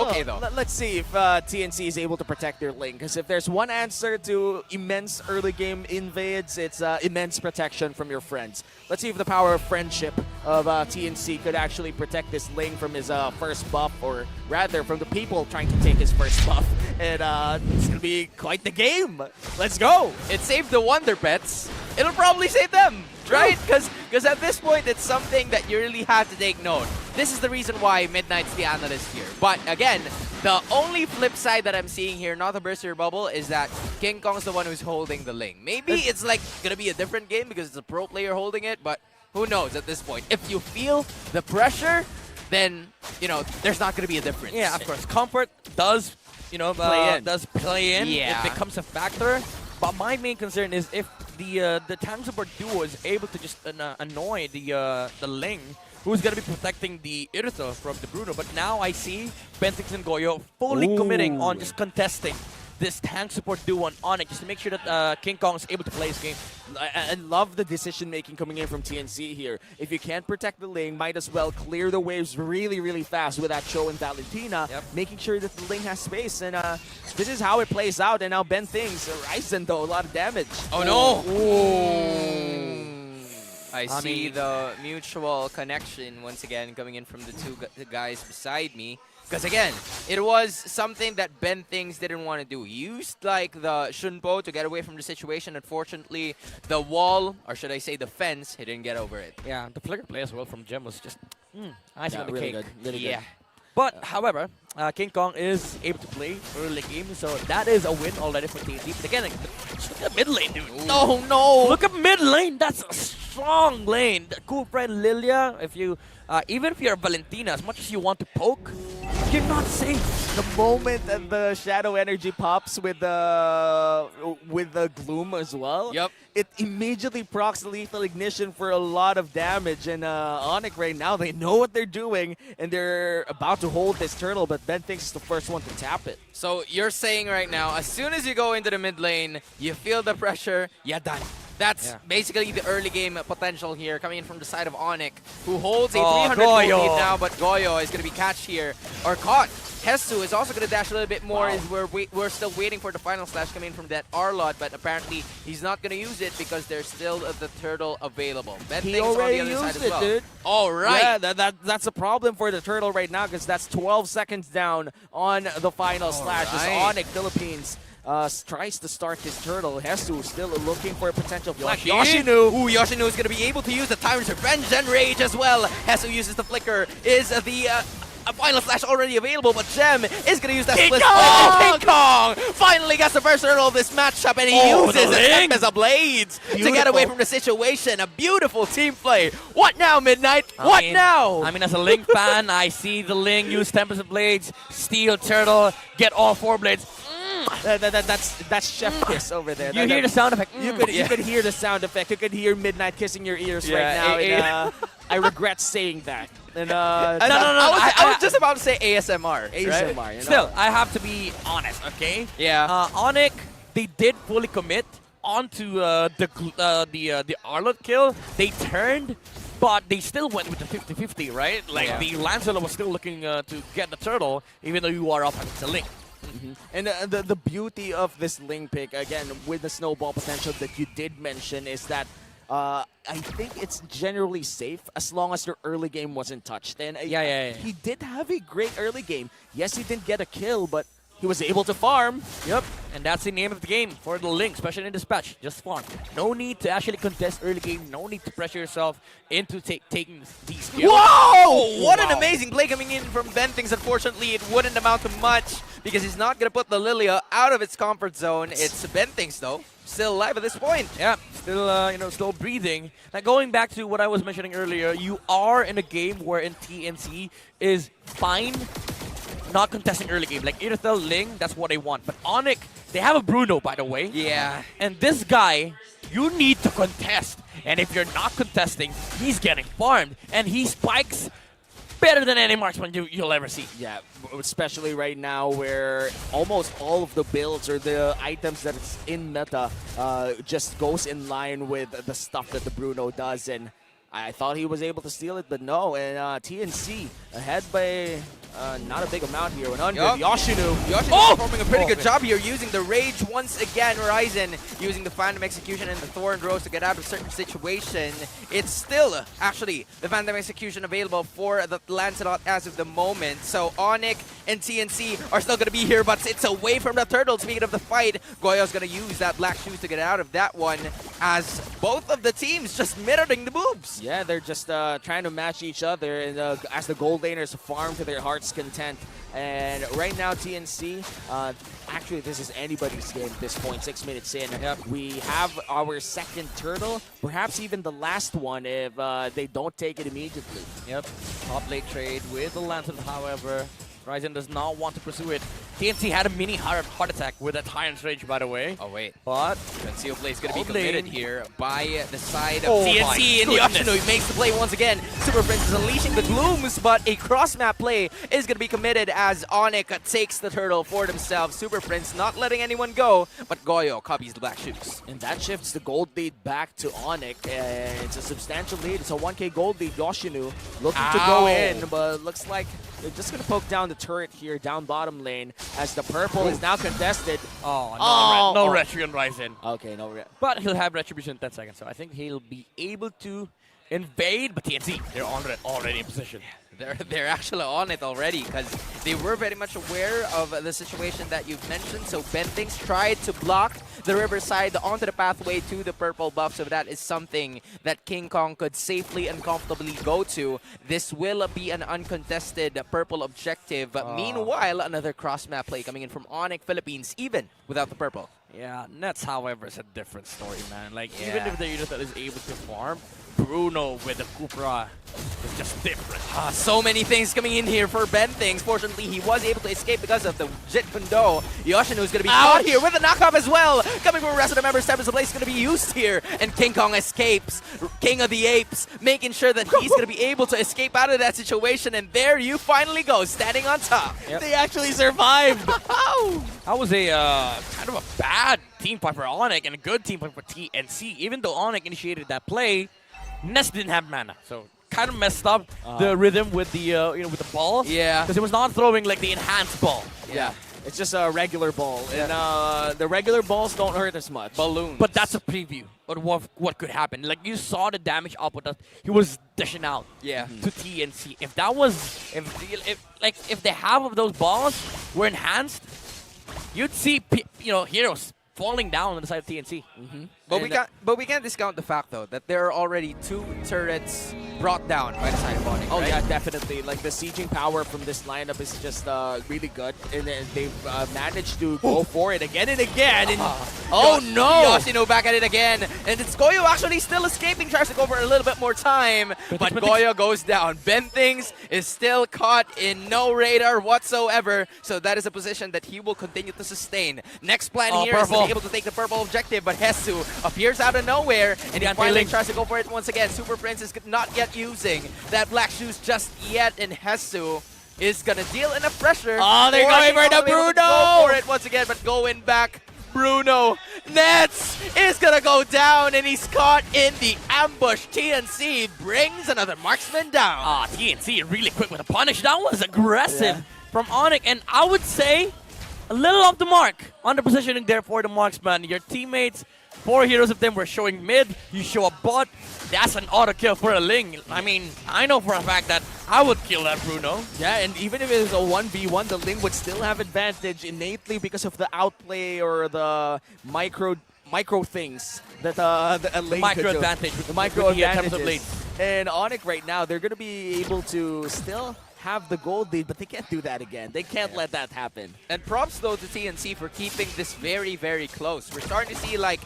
okay though. Let's see if TNC is able to protect their lane. Because if there's one answer to immense early game invades, it's immense protection from your friends. Let's see if the power of friendship of TNC could actually protect this lane from his first buff, or rather from the people trying to take his first buff. And it's going to be quite the game. Let's go. It saved the Wonder Pets. It'll probably save them, right? Because at this point, it's something that you really have to take note. This is the reason why Midnight's the analyst here. But again, the only flip side that I'm seeing here, not the burst your bubble, is that King Kong's the one who's holding the lane. Maybe it's like gonna be a different game because it's a pro player holding it, but who knows at this point. If you feel the pressure, then, you know, there's not gonna be a difference. Yeah, of course. Comfort does, does play in. Yeah. It becomes a factor. But my main concern is if the tank support duo is able to just annoy the Ling, who's going to be protecting the Irithel from the Bruno. But now I see Bentix and Goyo fully committing on just contesting this tank support duo on ONIC just to make sure that King Kong is able to play his game. I love the decision-making coming in from TNC here. If you can't protect the lane, might as well clear the waves really, really fast with that Cho and Valentina, making sure that the lane has space. And this is how it plays out. And now Ben thinks, Ryzen, though, a lot of damage. Oh, no! I see the mutual connection once again coming in from the two guys beside me. Because again, it was something that Ben Things didn't want to do. He used like the Shunpo to get away from the situation. Unfortunately, the wall, or should I say the fence, he didn't get over it. Yeah, the flicker play as well from Gem was just icing on the really cake. good. Really good. But, however, King Kong is able to play early game, so that is a win already for TNC. But again, just look at mid lane, dude. Oh, no! Look at mid lane. That's a strong lane. The cool friend Lilia, if you, even if you're Valentina, as much as you want to poke, you're not safe. The moment that the shadow energy pops with the gloom as well, it immediately procs the lethal ignition for a lot of damage. And ONIC right now, they know what they're doing, and they're about to hold this turtle, but Ben thinks it's the first one to tap it. So you're saying right now, as soon as you go into the mid lane, you feel the pressure, you're done. That's basically the early game potential here coming in from the side of ONIC, who holds a 300 gold lead now, but Goyo is going to be catched here, or caught. Hesu is also going to dash a little bit more. As we're still waiting for the final slash coming in from that R-Lot, but apparently he's not going to use it because there's still the turtle available. He already used it, dude. All right. Yeah, that's a problem for the turtle right now because that's 12 seconds down on the final slash. As ONIC Philippines tries to start his turtle. Hesu still looking for a potential flank. Yoshinu! Ooh, Yoshinu is going to be able to use the Tyrant's Revenge and Rage as well. Hesu uses the flicker. Is the final flash already available, but Gem is going to use that split. Oh, King Kong! Finally gets the first turtle of this matchup, and he uses the Tempest Blades to get away from the situation. A beautiful team play. What now, Midnight? What now? I mean, as a Ling fan, I see the Ling use Tempest Blades, steal turtle, get all 4 blades. That's chef kiss over there. You hear the sound effect. You could hear the sound effect. You could hear Midnight kissing your ears right now. And, I regret saying that. And, no. I was just about to say ASMR. ASMR. Right? You know? Still, I have to be honest, okay? Yeah. ONIC, they did fully commit onto the Arlot kill. They turned, but they still went with the 50-50, right? Like the Lancelot was still looking to get the turtle, even though you are up against the Link. And the beauty of this Ling pick, again, with the snowball potential that you did mention, is that I think it's generally safe as long as your early game wasn't touched. And he did have a great early game. Yes, he didn't get a kill, but he was able to farm. Yep, and that's the name of the game for the Link, especially in Dispatch. Just farm. No need to actually contest early game. No need to pressure yourself into taking these kills. Whoa! What an amazing play coming in from Bentings. Unfortunately, it wouldn't amount to much because he's not going to put the Lilia out of its comfort zone. It's Bentings, though. Still alive at this point. Yeah, still still breathing. Now going back to what I was mentioning earlier, you are in a game where TNC is fine not contesting early game. Like Irithel, Ling, that's what they want. But ONIC, they have a Bruno, by the way. Yeah. And this guy, you need to contest. And if you're not contesting, he's getting farmed. And he spikes better than any marksman you'll ever see. Yeah, especially right now where almost all of the builds or the items that is in meta just goes in line with the stuff that the Bruno does. And I thought he was able to steal it, but no. And TNC ahead by not a big amount here. 100. Yup. Yoshinu. Yoshi's performing a pretty good man. job here, using the Rage once again. Ryzen using the Phantom Execution and the Thorn Rose to get out of certain situation. It's still actually the Phantom Execution available for the Lancelot as of the moment. So ONIC and TNC are still going to be here, but it's away from the turtle. Speaking of the fight, Goyo's going to use that Black Shoes to get out of that one, as both of the teams just mirroring the moves. Yeah, they're just trying to match each other, and as the gold laners farm to their heart's content. And right now, TNC, actually, this is anybody's game at this point, 6 minutes in. Yep. We have our second turtle, perhaps even the last one if they don't take it immediately. Yep. Top late trade with the Lantern, however. Ryzen does not want to pursue it. TNC had a mini heart attack with that Tyrant's Rage, by the way. Oh, wait. But Conceal play is going to be Gold lane. committed here by the side of Oh TNC, and my Yoshino goodness. makes the play once again. Super Prince is unleashing the glooms, but a cross-map play is going to be committed as ONIC takes the turtle for themselves. Super Prince not letting anyone go, but Goyo copies the Black Shoes. And that shifts the gold lead back to ONIC, and it's a substantial lead. It's a 1K gold lead. Yoshinu looking to go Ow. in, but looks like they're just going to poke down the turret here, down bottom lane, as the purple is now contested. no retry on Ryzen. Okay, no. But he'll have retribution in 10 seconds, so I think he'll be able to invade. But TNC, they're already in position. They're actually on it already, because they were very much aware of the situation that you've mentioned. So Bentings tried to block the Riverside onto the pathway to the purple buff, so that is something that King Kong could safely and comfortably go to. This will be an uncontested purple objective. Meanwhile, another cross-map play coming in from ONIC Philippines, even without the purple. Yeah, Nets, however, is a different story, man. Like, Yeah. even if the unit is able to farm, Bruno with the Cupra is just different. So many things coming in here for Bentings. Fortunately, he was able to escape because of the Jit Kundo. Yoshino is going to be caught here with a knockoff as well. Coming from the rest of the members, Step is the place is going to be used here. And King Kong escapes. King of the Apes, making sure that he's going to be able to escape out of that situation. And there you finally go, standing on top. Yep. They actually survived. That was a kind of a bad team fight for ONIC and a good team fight for TNC. Even though ONIC initiated that play, Ness didn't have mana, so kind of messed up the rhythm with the with the balls. Yeah. because it was not throwing like the enhanced ball. Yeah. It's just a regular ball, and the regular balls don't hurt as much. Balloons. But that's a preview of what could happen. Like, you saw the damage output that he was dishing out Yeah. to TNC. If that was if the half of those balls were enhanced, you'd see heroes falling down on the side of TNC. But we can't discount the fact, though, that there are already 2 turrets brought down by the side of ONIC. Oh, right? yeah, definitely. Like, the sieging power from this lineup is just really good. And they've managed to go for it again and again. And Oh no! Yoshino back at it again. And it's Goyo actually still escaping, tries to go for a little bit more time. But Goyo goes down. Bentings is still caught in no radar whatsoever. So that is a position that he will continue to sustain. Next plan here is to purple. be able to take the purple objective, but Hesu appears out of nowhere, and he The finally anti-link. tries to go for it once again. Super Prince is not yet using that Black Shoes just yet, and Hesu is gonna deal enough pressure. Oh, they're Or going he's for the gonna be able to Bruno! Go for it once again, but going back. Bruno Nets is gonna go down, and he's caught in the ambush. TNC brings another marksman down. TNC really quick with a punish. That was aggressive from ONIC, and I would say a little off the mark on the positioning there for the marksman. Your teammates, 4 heroes of them were showing mid, you show a bot, that's an auto kill for a Ling. I mean, I know for a fact that I would kill that Bruno. yeah, and even if it was a 1v1, the Ling would still have advantage innately because of the outplay or the micro things that the Ling Micro could do. advantage. The micro with the attempts of advantages. And ONIC right now, they're going to be able to still have the gold lead, but they can't do that again. They can't let that happen. And props, though, to TNC for keeping this very, very close. We're starting to see, like,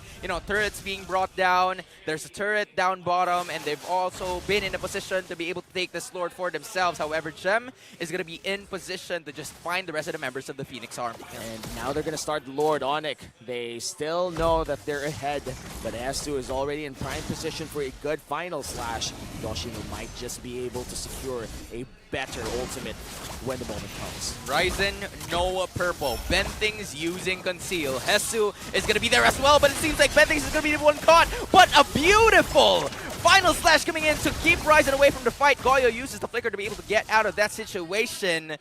turrets being brought down. There's a turret down bottom, and they've also been in a position to be able to take this Lord for themselves. However, Gem is going to be in position to just find the rest of the members of the Phoenix Army. And now they're going to start Lord ONIC. They still know that they're ahead, but S2 is already in prime position for a good final slash. Yoshino might just be able to secure a better ultimate when the moment comes. Ryzen, no purple. Bentings using Conceal. Hesu is going to be there as well, but it seems like Bentings is going to be the one caught. But a beautiful Final Slash coming in to keep Ryzen away from the fight. Goyo uses the flicker to be able to get out of that situation.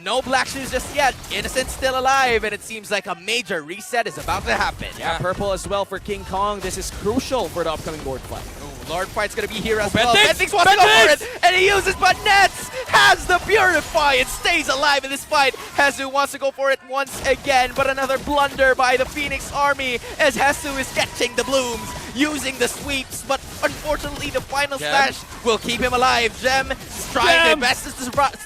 No Black Shoes just yet. Innocent still alive, and it seems like a major reset is about to happen. Yeah, purple as well for King Kong. This is crucial for the upcoming board fight. Lord Fight's gonna be here as Bentix! well. Bentix wants to go for it, and he uses, but Nets has the Purify and stays alive in this fight. Hezu wants to go for it once again, but another blunder by the Phoenix Army as Hezu is catching the blooms, using the sweeps, but unfortunately the final slash will keep him alive. Gem is trying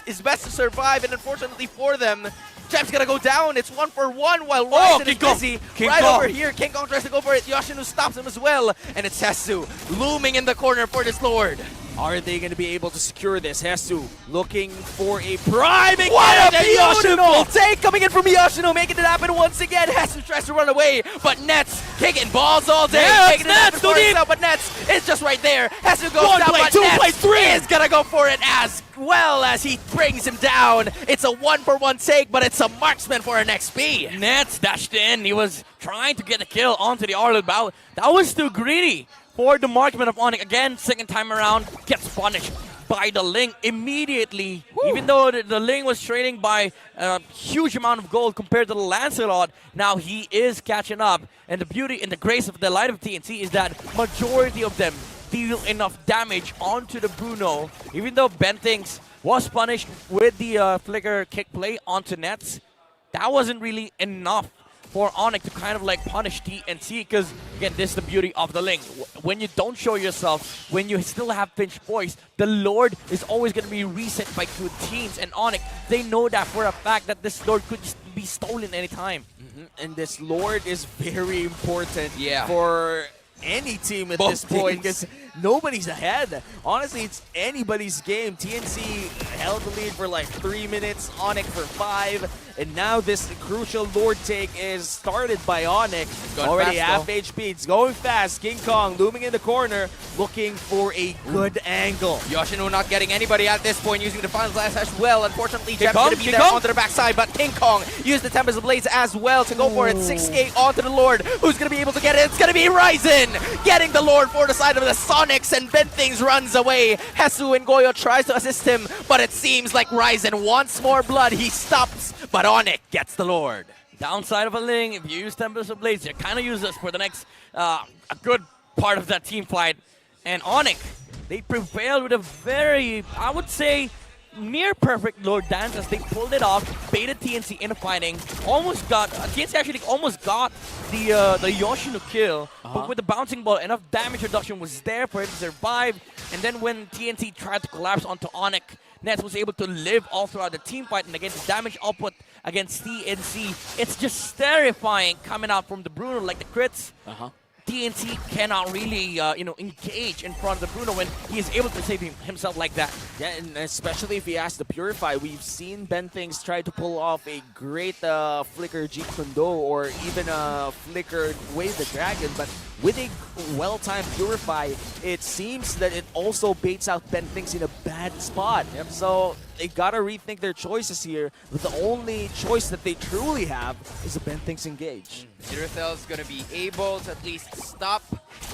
his best to survive, and unfortunately for them, Gem's gonna go down. It's 1-for-1 while Ryzen is busy. Over here, King Kong tries to go for it. Yoshino stops him as well. And it's Hezu looming in the corner for this Lord. Are they going to be able to secure this? Hezu looking for a priming. What a beautiful take coming in from Yoshino, making it happen once again. Hezu tries to run away, but Nets kicking balls all day. Making it happen for himself, but Nets is just right there. Hezu goes down, but Nets is gonna go for it as well as he brings him down. It's a 1-for-1 take, but it's a marksman for an XP. Nets dashed in. He was trying to get a kill onto the Arlid Bow. That was too greedy for the marksman of ONIC. Again, second time around, gets punished by the Ling immediately. Woo. Even though the Ling was trading by a huge amount of gold compared to the Lancelot, now he is catching up. And the beauty and the grace of the light of TNC is that majority of them deal enough damage onto the Bruno. Even though Bentix was punished with the flicker kick play onto Nets, that wasn't really enough for ONIC to kind of like punish TNC, because again, this is the beauty of the Ling. When you don't show yourself, when you still have pinch points, the Lord is always going to be reset by good teams, and ONIC, they know that for a fact that this Lord could just be stolen anytime. And this Lord is very important for any team at this point, because nobody's ahead. Honestly, it's anybody's game. TNC held the lead for like 3 minutes, ONIC for 5, and now this crucial Lord take is started by ONIC. Already half HP. It's going fast. King Kong looming in the corner, looking for a good angle. Yoshino not getting anybody at this point, using the final slash as well. Unfortunately, Jem's going to be there onto the backside, but King Kong used the Tempest of Blades as well to go for it. 6K onto the Lord. Who's going to be able to get it? It's going to be Ryzen getting the Lord for the side of the Sonics, and Bentix runs away. Hezu and Goyo tries to assist him, but it seems like Ryzen wants more blood. He stops, but ONIC gets the Lord. Downside of a Ling, if you use Tempest of Blades, you kind of use this for the next a good part of that team fight. And ONIC, they prevailed with a very, I would say, near perfect Lord dance as they pulled it off, baited TNC into fighting, almost got, TNC actually almost got the Yoshino kill, but with the bouncing ball, enough damage reduction was there for him to survive. And then when TNC tried to collapse onto ONIC, Nets was able to live all throughout the team fight, and again, the damage output against TNC, it's just terrifying coming out from the Bruno, like the crits. TNC cannot really, engage in front of the Bruno when he is able to save himself like that. Yeah, and especially if he has to Purify. We've seen Bentix try to pull off a great Flicker Jeet Kundo or even a Flicker Wave the Dragon, but with a well-timed Purify, it seems that it also baits out Bentix in a bad spot. So they gotta rethink their choices here, but the only choice that they truly have is a Bentix engage. Iruthel's gonna be able to at least stop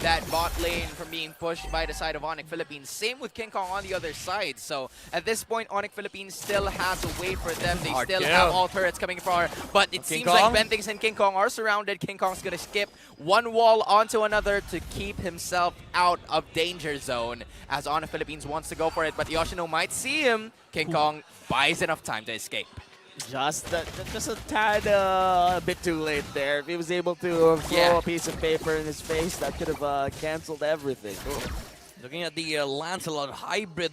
that bot lane from being pushed by the side of ONIC Philippines. Same with King Kong on the other side. So at this point, ONIC Philippines still has a way for them. They still have all turrets coming far, but it seems like Bentix and King Kong are surrounded. King Kong's gonna skip one wall onto another to keep himself out of danger zone, as ONIC Philippines wants to go for it, but Yoshino might see him. King Kong buys enough time to escape. Just a tad a bit too late there. If he was able to throw a piece of paper in his face, that could have canceled everything. Looking at the Lancelot hybrid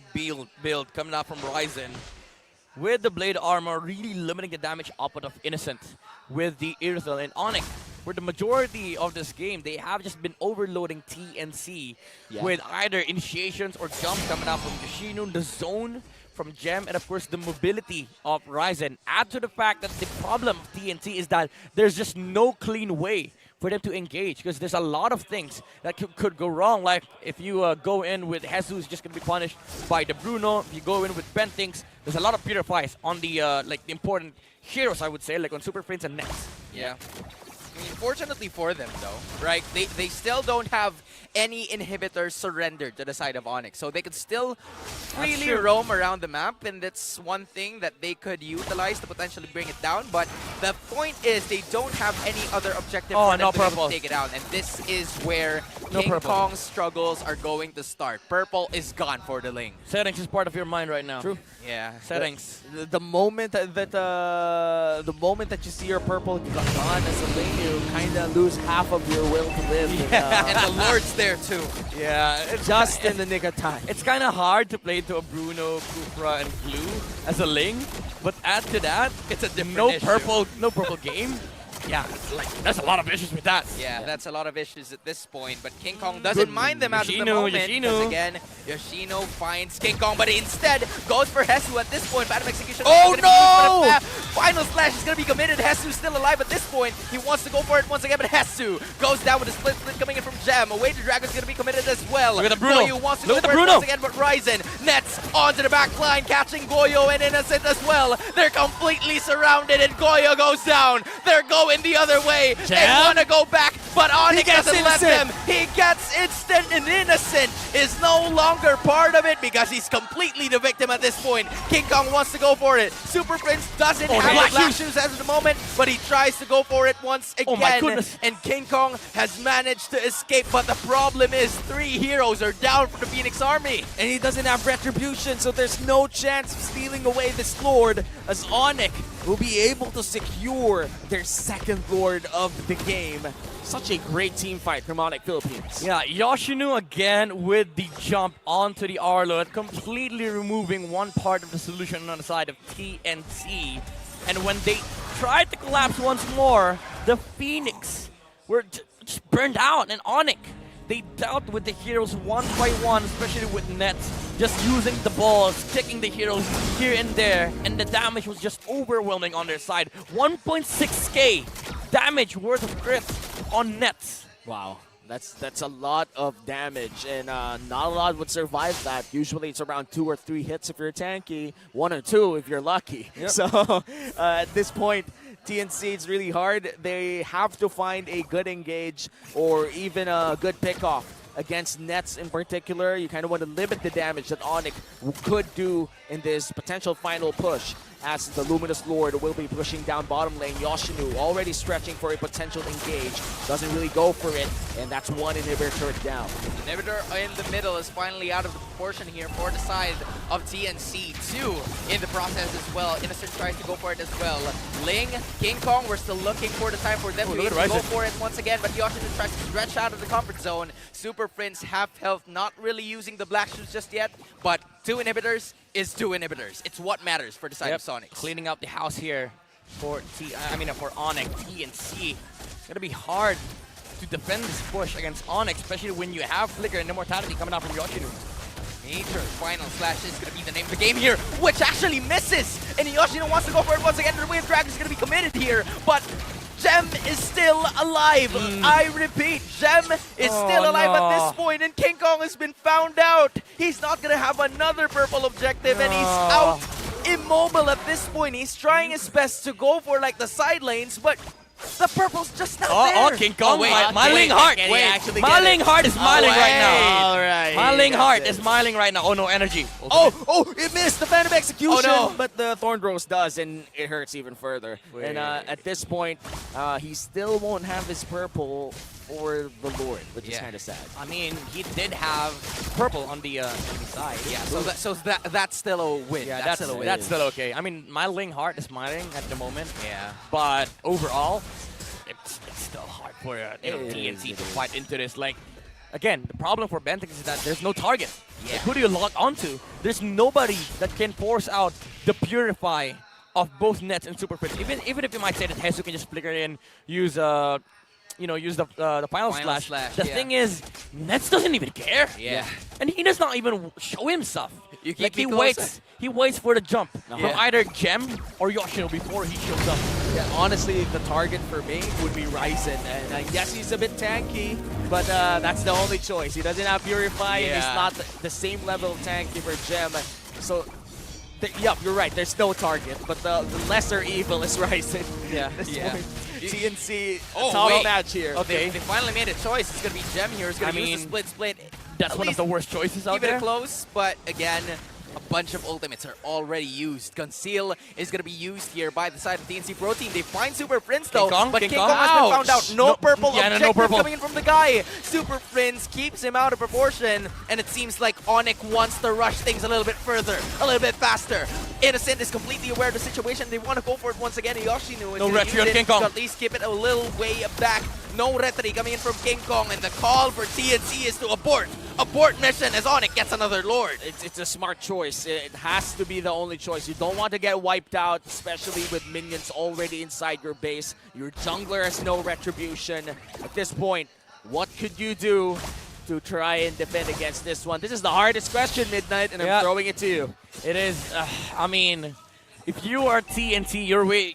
build coming out from Ryzen, with the blade armor really limiting the damage output of Innocent with the Irithel and ONIC. For the majority of this game, they have just been overloading TNC with either initiations or jumps coming out from Yoshino, the zone from Gem, and of course the mobility of Ryzen. Add to the fact that the problem of TNC is that there's just no clean way for them to engage, because there's a lot of things that could go wrong. Like if you go in with Hezu, who's just going to be punished by the Bruno. If you go in with Bentix, there's a lot of purifies on the the important heroes, I would say, like on Super Prince and Nets. Yeah. I mean, fortunately for them, though, right? They still don't have any inhibitors surrendered to the side of ONIC, so they could still freely true. roam around the map, and that's one thing that they could utilize to potentially bring it down. But the point is, they don't have any other objective Oh, for them no to be able purple. to take it out, and this is where No King purple. Kong's struggles are going to start. Purple is gone for the Ling. Settings is part of your mind right now. True. Yeah. Settings. The moment the moment that you see your purple gone as a lane, you kind of lose half of your will to live. And the Lord's there too. Yeah, it's just in the nick of time. It's kind of hard to play to a Bruno, Kufra, and Glue as a Ling, but add to that, It's a different no issue. purple game. Yeah, like there's a lot of issues with that. Yeah, that's a lot of issues at this point, but King Kong doesn't mind them as of the Yoshino, moment. Yoshino. 'Cause again, Yoshino finds King Kong, but instead goes for Hesu at this point. Bad execution. Oh, is gonna be used for the no! FF. Final slash is going to be committed. Hesu's still alive at this point. He wants to go for it once again, but Hesu goes down with a split coming in from Gem. Away to Dragon's going to be committed as well. Look at the Bruno. Goyo wants to Look go at the for it Bruno. once again, but Ryzen nets onto the back line, catching Goyo and Innocent as well. They're completely surrounded, and Goyo goes down. They're going the other way. They Jam? want to go back, but ONIC gets doesn't let Innocent. them. He gets instant, and Innocent is no longer part of it because he's completely the victim at this point. King Kong wants to go for it. Super Prince doesn't Oh, have Black the Black Shoes. Shoes as of the moment, but he tries to go for it once again. Oh my goodness. And King Kong has managed to escape, but the problem is 3 heroes are down from the Phoenix Army. And he doesn't have retribution, so there's no chance of stealing away this Lord, as ONIC will be able to secure their second Lord of the game. Such a great team fight from ONIC Philippines. Yeah, Yoshino again with the jump onto the Arlo, completely removing one part of the solution on the side of TNC. And when they tried to collapse once more, the Phoenix were just burned out. And ONIC, they dealt with the heroes one by one, especially with Nets, just using the balls, kicking the heroes here and there. And the damage was just overwhelming on their side. 1.6k damage worth of crit on Nets. Wow. That's a lot of damage, and not a lot would survive that. Usually it's around 2 or 3 hits if you're tanky, 1 or 2 if you're lucky. Yep. So at this point, TNC, it's really hard. They have to find a good engage or even a good pickoff against Nets in particular. You kind of want to limit the damage that ONIC could do in this potential final push, as the Luminous Lord will be pushing down bottom lane. Yoshino already stretching for a potential engage. Doesn't really go for it, and that's one inhibitor down. Inhibitor in the middle is finally out of the proportion here for the side of TNC. 2 in the process as well. Innocent tries to go for it as well. Ling, King Kong, we're still looking for the time for them to be able to go for it once again, but Yoshino tries to stretch out of the comfort zone. Super Prince, half health, not really using the Black Shoes just yet, but 2 inhibitors is 2 inhibitors. It's what matters for the side of Sonic. Cleaning up the house here for for ONIC, TNC. It's gonna be hard to defend this push against ONIC, especially when you have Flicker and Immortality coming out from Yoshino. Major final slash is going to be the name of the game here, which actually misses. And Yoshino wants to go for it once again. The Wave Dragon is going to be committed here, but Gem is still alive. I repeat, Gem is still alive at this point, and King Kong has been found out. He's not going to have another purple objective, and he's out immobile at this point. He's trying his best to go for like the side lanes, but the purple's just not there. Oh, King Kong, wait, my Ling Heart. Can he actually My get Ling it? Heart is smiling right now. All right. My Ling That's Heart it. is smiling right now. Oh no, energy. Okay. Oh, it missed the Phantom Execution, Oh, no. but the Thorn Rose does, and it hurts even further. And at this point, he still won't have his purple or the Lord, which is kind of sad. I mean, he did have purple on the side. Yeah, so that's still a win. Yeah, that's still a win. that's still okay. I mean, my Ling Heart is smiling at the moment. Yeah. But overall, it's still hard for It TNC is. to fight into this. Like, again, the problem for Bentix is that there's no target. Yeah. Like, who do you lock onto? There's nobody that can force out the Purify of both Nets and Super Prince. Even if you might say that Hesu can just flicker in, use the final slash. The yeah. thing is, Nets doesn't even care. Yeah. And he does not even show himself. You keep Like me he closer. waits. He waits for the jump from Yeah. either Gem or Yoshino before he shows up. Yeah, honestly, the target for me would be Ryzen. And I guess he's a bit tanky, but that's the only choice. He doesn't have Purify, and he's Yeah. not the same level of tanky for Gem. So, yup, you're right. There's no target, but the lesser evil is Ryzen. Yeah. At this Yeah. point. TNC Oh, title wait. match here. Okay. They finally made a choice. It's going to be Gem here. It's going to use the split. That's At one of least the worst choices out keep it there. close, but again, a bunch of ultimates are already used. Conceal is going to be used here by the side of the TNC Pro Team. They find Super Prince though, King Kong? but King King Kong? Kong has been found Ouch. out. No purple Yeah, no objective purple. coming in from the guy. Super Prince keeps him out of proportion, and it seems like ONIC wants to rush things a little bit further, a little bit faster. Innocent is completely aware of the situation. They want to go for it once again. Yoshinu is No gonna retry use on it King Kong. to at least keep it a little way back. No retry coming in from King Kong, and the call for TNC is to abort. Abort mission as ONIC gets another Lord. It's a smart choice. It has to be the only choice. You don't want to get wiped out, especially with minions already inside your base. Your jungler has no retribution. At this point, what could you do to try and defend against this one? This is the hardest question, Midnight, and I'm throwing it to you. It is. I mean, if you are TNT,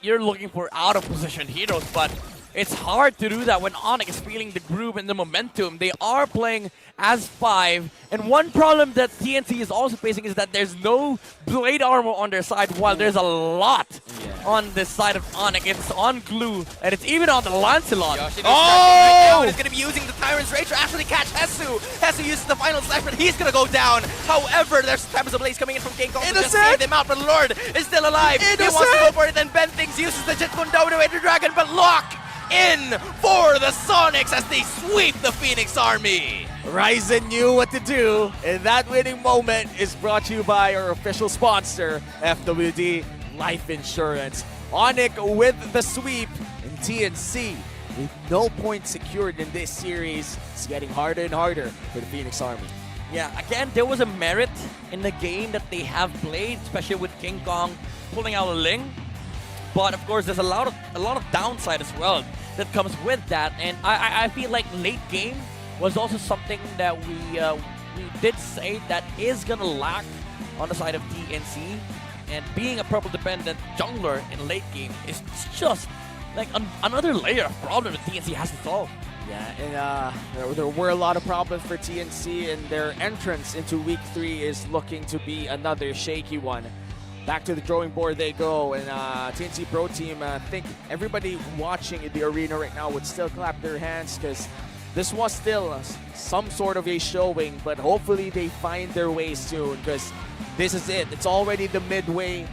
you're looking for out of position heroes, but it's hard to do that when ONIC is feeling the groove and the momentum. They are playing as 5, and one problem that TNT is also facing is that there's no blade armor on their side, while there's a lot on this side of ONIC. It's on glue, and it's even on the Lancelot. Yoshino's right now, and is going to be using the Tyrant's Rage to actually catch Hesu. Hesu uses the final slash, but he's going to go down. However, there's Tempest of Blaze coming in from King Kong to just save him out, but Lord is still alive. He wants to go for it, then Ben thinks uses the Jit Kundo to Ender Dragon, but lock in for the Sonics as they sweep the Phoenix Army. Ryzen knew what to do, and that winning moment is brought to you by our official sponsor, FWD Life Insurance. ONIC with the sweep, and TNC with no points secured in this series. It's getting harder and harder for the Phoenix Army. Yeah, again, there was a merit in the game that they have played, especially with King Kong pulling out a Ling. But of course, there's a lot of downside as well that comes with that, and I feel like late game was also something that we did say that is gonna lack on the side of TNC, and being a purple dependent jungler in late game is just like another layer of problem that TNC has to solve. Yeah, and there were a lot of problems for TNC, and their entrance into Week 3 is looking to be another shaky one. Back to the drawing board they go, and TNC Pro Team, I think everybody watching in the arena right now would still clap their hands, because this was still some sort of a showing, but hopefully they find their way soon, because this is it. It's already the midway